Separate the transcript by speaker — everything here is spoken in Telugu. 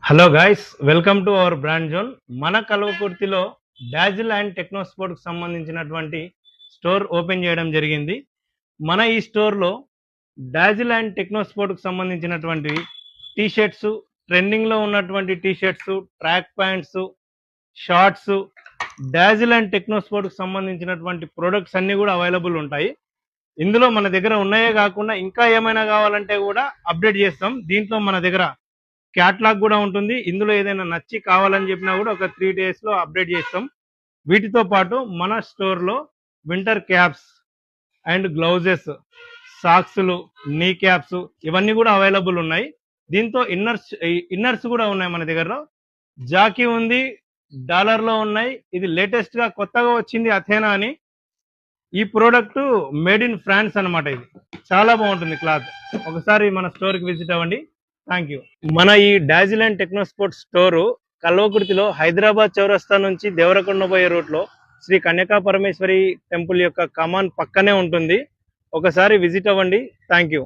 Speaker 1: Hello guys, welcome to our brand zone. మన కల్వకుర్తిలో డాజిల్ అండ్ టెక్నోస్పోర్ట్కి సంబంధించినటువంటి స్టోర్ ఓపెన్ చేయడం జరిగింది. మన ఈ స్టోర్లో డాజిల్ అండ్ టెక్నోస్పోర్ట్కి సంబంధించినటువంటి టీషర్ట్స్, ట్రెండింగ్లో ఉన్నటువంటి T-shirts, track pants, shorts, Dazzle and టెక్నోస్పోర్ట్కి సంబంధించినటువంటి ప్రొడక్ట్స్ అన్నీ కూడా అవైలబుల్ ఉంటాయి. ఇందులో మన దగ్గర ఉన్నాయే కాకుండా ఇంకా ఏమైనా కావాలంటే కూడా అప్డేట్ చేస్తాం. దీంట్లో మన దగ్గర క్యాట్లాగ్ కూడా ఉంటుంది. ఇందులో ఏదైనా నచ్చి కావాలని చెప్పినా కూడా ఒక 3 డేస్లో అప్డేట్ చేస్తాం. వీటితో పాటు మన స్టోర్లో వింటర్ క్యాప్స్ అండ్ గ్లౌజెస్, సాక్స్లు, నీ క్యాప్స్ ఇవన్నీ కూడా అవైలబుల్ ఉన్నాయి. దీంతో ఇన్నర్స్ కూడా ఉన్నాయి మన దగ్గరలో. జాకీ ఉంది, డాలర్లో ఉన్నాయి. ఇది లేటెస్ట్గా కొత్తగా వచ్చింది అథేనా అని. ఈ ప్రోడక్ట్ మేడ్ ఇన్ ఫ్రాన్స్ అనమాట. ఇది చాలా బాగుంటుంది క్లాత్. ఒకసారి మన స్టోర్కి విజిట్ అవ్వండి. Thank you. మన ఈ డాజిల్ అండ్ టెక్నోస్పోర్ట్స్ స్టోరు కల్వకుర్తిలో హైదరాబాద్ చౌరస్తా నుంచి దేవరకొండ పోయే రూట్లో శ్రీ కన్యకా పరమేశ్వరి టెంపుల్ యొక్క కమాన్ పక్కనే ఉంటుంది. ఒకసారి విజిట్ అవ్వండి. Thank you.